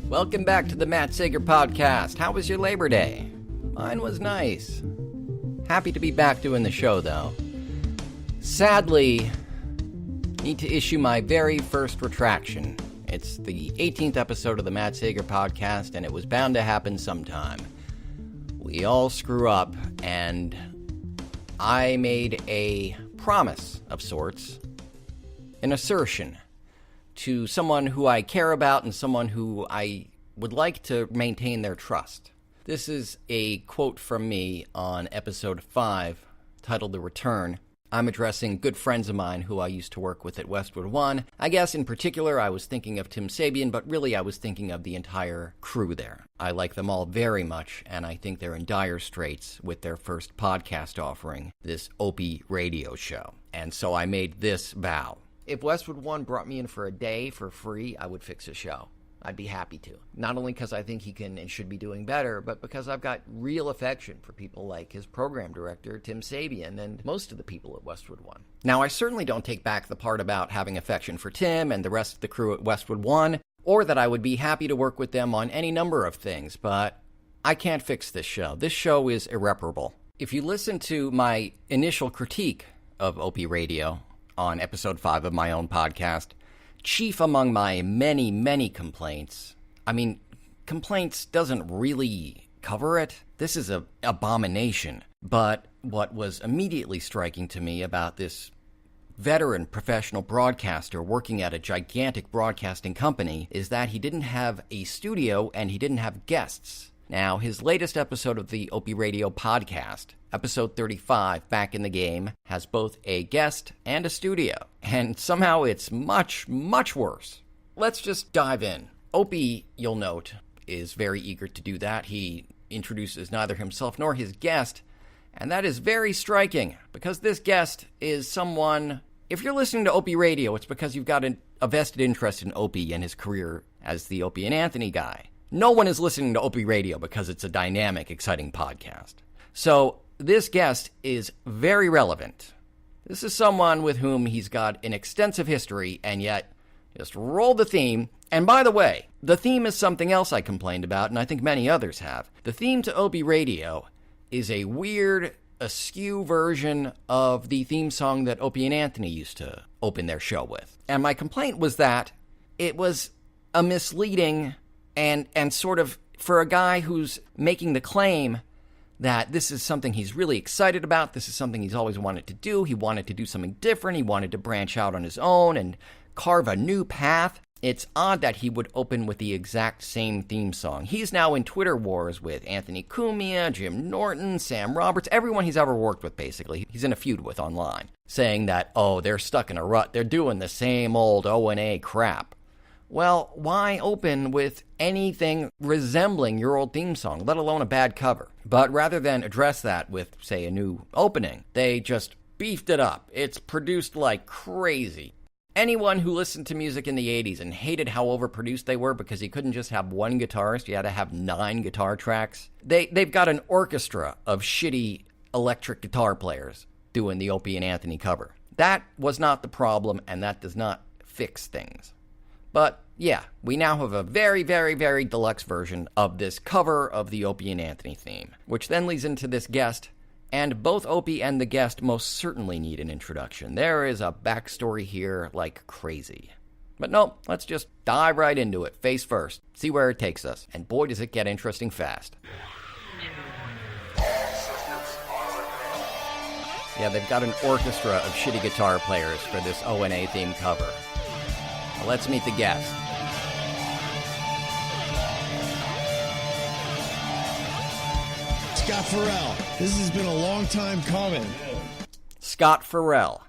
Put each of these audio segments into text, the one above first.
Welcome back to the Matt Sager Podcast. How was your Labor Day? Mine was nice. Happy to be back doing the show, though. Sadly, need to issue my very first retraction. It's the 18th episode of the Matt Sager Podcast, and it was bound to happen sometime. We all screw up, and I made a promise of sorts, an assertion, to someone who I care about and someone who I would like to maintain their trust. This is a quote from me on episode 5, titled The Return. I'm addressing good friends of mine who I used to work with at Westwood One. I guess in particular I was thinking of Tim Sabian, but really I was thinking of the entire crew there. I like them all very much, and I think they're in dire straits with their first podcast offering, this Opie Radio show. And so I made this vow. If Westwood One brought me in for a day for free, I would fix a show. I'd be happy to. Not only because I think he can and should be doing better, but because I've got real affection for people like his program director, Tim Sabian, and most of the people at Westwood One. Now, I certainly don't take back the part about having affection for Tim and the rest of the crew at Westwood One, or that I would be happy to work with them on any number of things, but I can't fix this show. This show is irreparable. If you listen to my initial critique of Opie Radio on episode 5 of my own podcast, chief among my many, many complaints, complaints doesn't really cover it. This is an abomination. But what was immediately striking to me about this veteran professional broadcaster working at a gigantic broadcasting company is that he didn't have a studio and he didn't have guests. Now, his latest episode of the Opie Radio podcast, episode 35, Back in the Game, has both a guest and a studio. And somehow it's much, much worse. Let's just dive in. Opie, you'll note, is very eager to do that. He introduces neither himself nor his guest, and that is very striking, because this guest is someone... If you're listening to Opie Radio, it's because you've got a vested interest in Opie and his career as the Opie and Anthony guy. No one is listening to Opie Radio because it's a dynamic, exciting podcast. So this guest is very relevant. This is someone with whom he's got an extensive history, and yet just roll the theme. And by the way, the theme is something else I complained about, and I think many others have. The theme to Opie Radio is a weird, askew version of the theme song that Opie and Anthony used to open their show with. And my complaint was that it was a misleading and sort of, for a guy who's making the claim that this is something he's really excited about, this is something he's always wanted to do, he wanted to do something different, he wanted to branch out on his own and carve a new path, it's odd that he would open with the exact same theme song. He's now in Twitter wars with Anthony Cumia, Jim Norton, Sam Roberts, everyone he's ever worked with, basically. He's in a feud with online, saying that, oh, they're stuck in a rut, they're doing the same old O&A crap. Well, why open with anything resembling your old theme song, let alone a bad cover? But rather than address that with, say, a new opening, they just beefed it up. It's produced like crazy. Anyone who listened to music in the 80s and hated how overproduced they were because you couldn't just have one guitarist, you had to have 9 guitar tracks, they've got an orchestra of shitty electric guitar players doing the Opie and Anthony cover. That was not the problem, and that does not fix things. But, yeah, we now have a very, very, very deluxe version of this cover of the Opie and Anthony theme, which then leads into this guest, and both Opie and the guest most certainly need an introduction. There is a backstory here like crazy. But no, let's just dive right into it, face first, see where it takes us, and boy does it get interesting fast. Yeah, they've got an orchestra of shitty guitar players for this O&A theme cover. Now let's meet the guest. Scott Farrell. This has been a long time coming. Scott Farrell.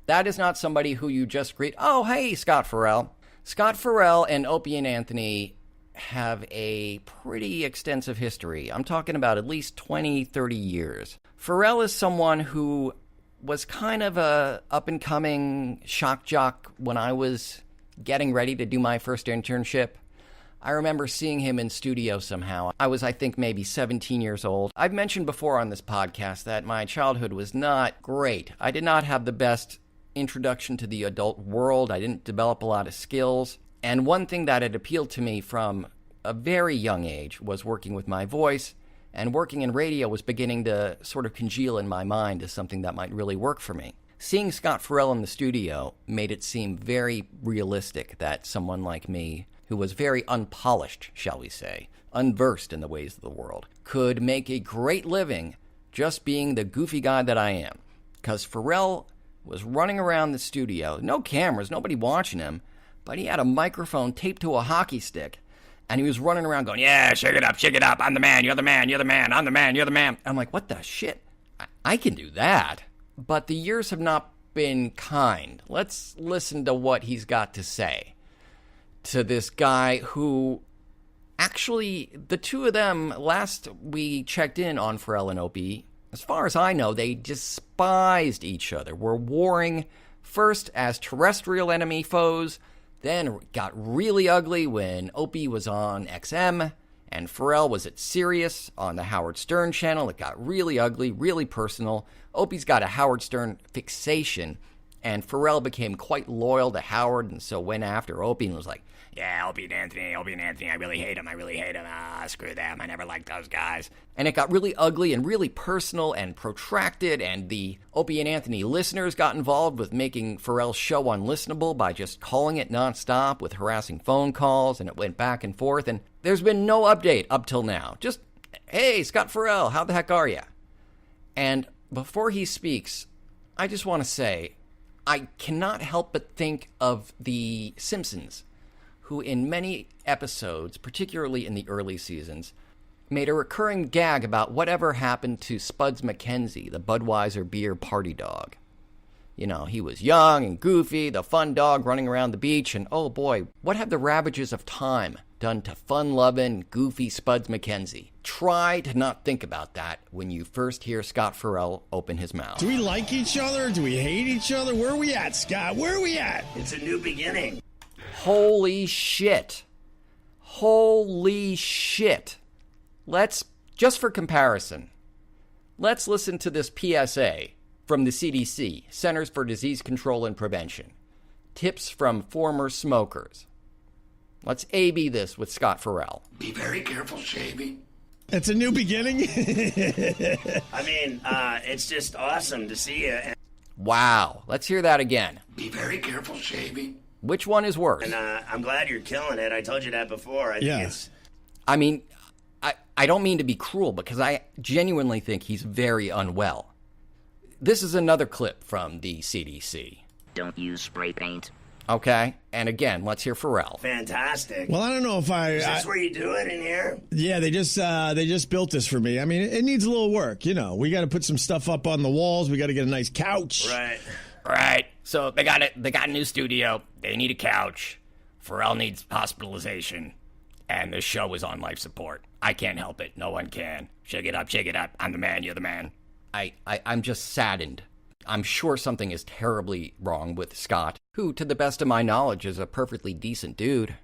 That is not somebody who you just greet. Oh, hey, Scott Farrell. Scott Farrell and Opie and Anthony have a pretty extensive history. I'm talking about at least 20, 30 years. Farrell is someone who was kind of a up-and-coming shock jock when I was getting ready to do my first internship. I remember seeing him in studio somehow. I was, I think, maybe 17 years old. I've mentioned before on this podcast that my childhood was not great. I did not have the best introduction to the adult world. I didn't develop a lot of skills. And one thing that had appealed to me from a very young age, was working with my voice, and working in radio was beginning to sort of congeal in my mind as something that might really work for me. Seeing Scott Farrell in the studio made it seem very realistic that someone like me, who was very unpolished, shall we say, unversed in the ways of the world, could make a great living just being the goofy guy that I am. Because Farrell was running around the studio, no cameras, nobody watching him, but he had a microphone taped to a hockey stick, and he was running around going, yeah, shake it up, I'm the man, you're the man, you're the man, I'm the man, you're the man. I'm like, what the shit? I can do that. But the years have not been kind. Let's listen to what he's got to say to this guy who, actually, the two of them, last we checked in on Farrell and Opie, as far as I know, they despised each other, were warring first as terrestrial enemy foes, then it got really ugly when Opie was on XM and Farrell was at Sirius on the Howard Stern channel. It got really ugly, really personal. Opie's got a Howard Stern fixation, and Farrell became quite loyal to Howard and so went after Opie and was like, yeah, Opie and Anthony, I really hate him. Screw them, I never liked those guys. And it got really ugly and really personal and protracted, and the Opie and Anthony listeners got involved with making Farrell's show unlistenable by just calling it nonstop with harassing phone calls, and it went back and forth, and there's been no update up till now. Just, hey, Scott Farrell, how the heck are ya? And before he speaks, I just want to say, I cannot help but think of The Simpsons, who in many episodes, particularly in the early seasons, made a recurring gag about whatever happened to Spuds MacKenzie, the Budweiser beer party dog. You know, he was young and goofy, the fun dog running around the beach, and oh boy, what have the ravages of time done to fun-loving, goofy Spuds MacKenzie? Try to not think about that when you first hear Scott Farrell open his mouth. Do we like each other? Do we hate each other? Where are we at, Scott? Where are we at? It's a new beginning. Holy shit. Holy shit. Let's, just for comparison, let's listen to this PSA from the CDC, Centers for Disease Control and Prevention. Tips from former smokers. Let's A-B this with Scott Farrell. Be very careful shaving. It's a new beginning. I mean, it's just awesome to see you. Wow. Let's hear that again. Be very careful shaving. Which one is worse? And I'm glad you're killing it. I told you that before. I think it's... I mean, I don't mean to be cruel, because I genuinely think he's very unwell. This is another clip from the CDC. Don't use spray paint. Okay, and again, let's hear Farrell. Fantastic. Well, I don't know if Is this where you do it in here? Yeah, they just built this for me. I mean, it needs a little work. You know, we got to put some stuff up on the walls. We got to get a nice couch. Right. So they got a new studio. They need a couch. Farrell needs hospitalization. And the show is on life support. I can't help it. No one can. Shake it up. I'm the man, you're the man. I'm just saddened. I'm sure something is terribly wrong with Scott, who, to the best of my knowledge, is a perfectly decent dude.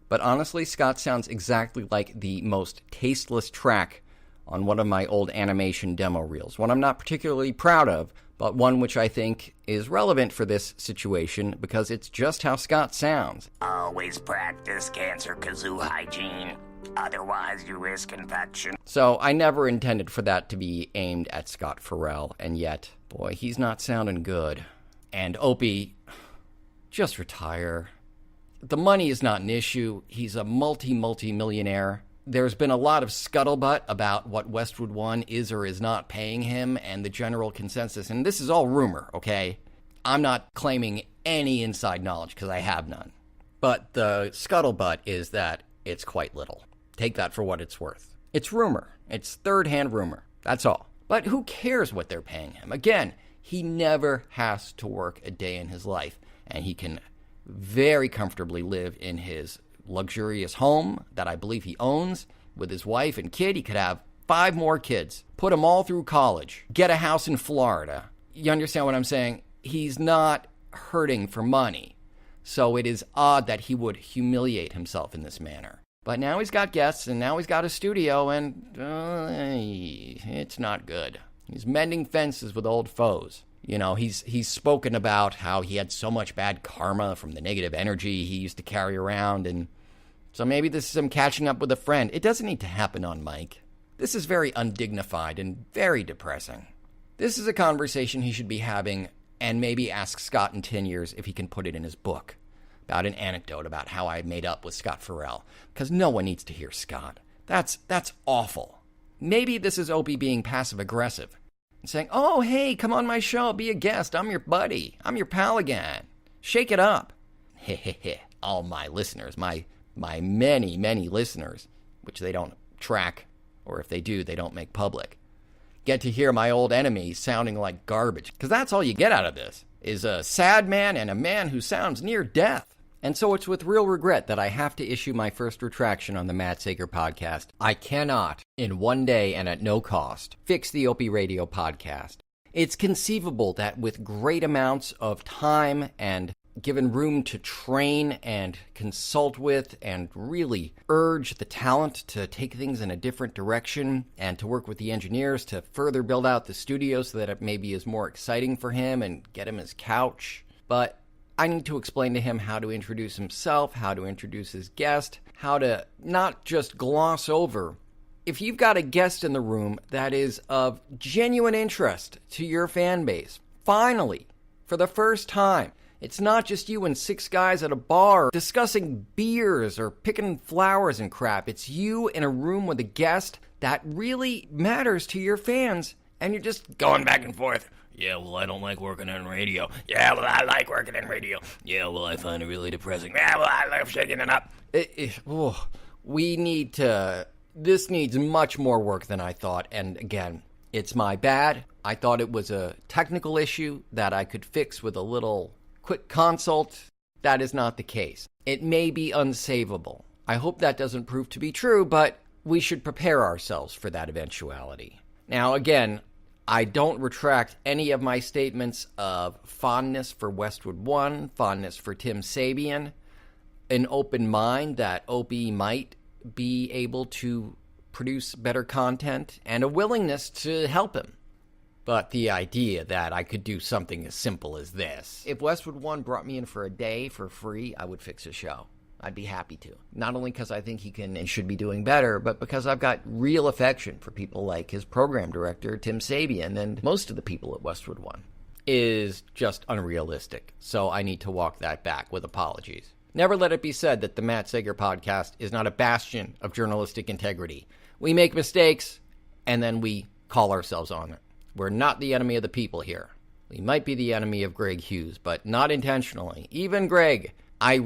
But honestly, Scott sounds exactly like the most tasteless track on one of my old animation demo reels. One I'm not particularly proud of, but one which I think is relevant for this situation because it's just how Scott sounds. Always practice cancer kazoo hygiene. Otherwise, you risk infection. So I never intended for that to be aimed at Scott Farrell, and yet, boy, he's not sounding good. And Opie, just retire. The money is not an issue. He's a multi-millionaire. There's been a lot of scuttlebutt about what Westwood One is or is not paying him and the general consensus. And this is all rumor, okay? I'm not claiming any inside knowledge because I have none. But the scuttlebutt is that it's quite little. Take that for what it's worth. It's rumor. It's third-hand rumor. That's all. But who cares what they're paying him? Again, he never has to work a day in his life, and he can very comfortably live in his luxurious home that I believe he owns with his wife and kid. He could have 5 more kids, put them all through college, get a house in Florida. You understand what I'm saying? He's not hurting for money. So it is odd that he would humiliate himself in this manner. But now he's got guests, and now he's got a studio, and it's not good. He's mending fences with old foes. You know, he's spoken about how he had so much bad karma from the negative energy he used to carry around, and So maybe this is him catching up with a friend. It doesn't need to happen on mic. This is very undignified and very depressing. This is a conversation he should be having, and maybe ask Scott in 10 years if he can put it in his book about an anecdote about how I made up with Scott Farrell. Because no one needs to hear Scott. That's awful. Maybe this is Opie being passive-aggressive and saying, oh, hey, come on my show, be a guest. I'm your buddy. I'm your pal again. Shake it up. Heh. All my listeners, my many, many listeners, which they don't track, or if they do, they don't make public, get to hear my old enemy sounding like garbage. Because that's all you get out of this, is a sad man and a man who sounds near death. And so it's with real regret that I have to issue my first retraction on the Matt Sager podcast. I cannot, in one day and at no cost, fix the Opie Radio podcast. It's conceivable that with great amounts of time and given room to train and consult with and really urge the talent to take things in a different direction and to work with the engineers to further build out the studio so that it maybe is more exciting for him and get him his couch. But I need to explain to him how to introduce himself, how to introduce his guest, how to not just gloss over. If you've got a guest in the room that is of genuine interest to your fan base, finally, for the first time, it's not just you and 6 guys at a bar discussing beers or picking flowers and crap. It's you in a room with a guest that really matters to your fans, and you're just going back and forth. Yeah, well, I don't like working on radio. Yeah, well, I like working in radio. Yeah, well, I find it really depressing. Yeah, well, I love shaking it up. This needs much more work than I thought, and again, it's my bad. I thought it was a technical issue that I could fix with a little quick consult. That is not the case. It may be unsavable. I hope that doesn't prove to be true, but we should prepare ourselves for that eventuality. Now, again, I don't retract any of my statements of fondness for Westwood One, fondness for Tim Sabian, an open mind that Opie might be able to produce better content, and a willingness to help him. But the idea that I could do something as simple as this. If Westwood One brought me in for a day for free, I would fix a show. I'd be happy to. Not only because I think he can and should be doing better, but because I've got real affection for people like his program director, Tim Sabian, and most of the people at Westwood One. Is just unrealistic. So I need to walk that back with apologies. Never let it be said that the Matt Sager podcast is not a bastion of journalistic integrity. We make mistakes, and then we call ourselves on it. We're not the enemy of the people here. We might be the enemy of Greg Hughes, but not intentionally. Even Greg, I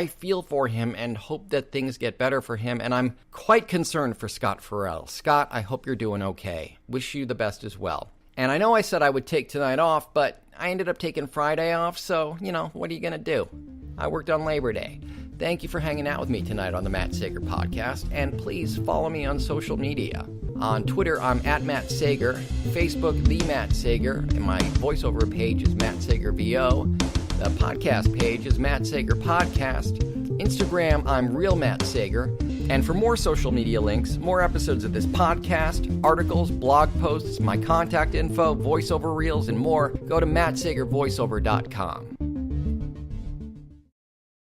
feel for him and hope that things get better for him, and I'm quite concerned for Scott Farrell. Scott, I hope you're doing okay. Wish you the best as well. And I know I said I would take tonight off, but I ended up taking Friday off, so, what are you going to do? I worked on Labor Day. Thank you for hanging out with me tonight on the Matt Sager podcast, and please follow me on social media. On Twitter, I'm at Matt Sager, Facebook, The Matt Sager, and my voiceover page is Matt Sager VO. The podcast page is Matt Sager Podcast. Instagram, I'm Real Matt Sager. And for more social media links, more episodes of this podcast, articles, blog posts, my contact info, voiceover reels, and more, go to mattsagervoiceover.com.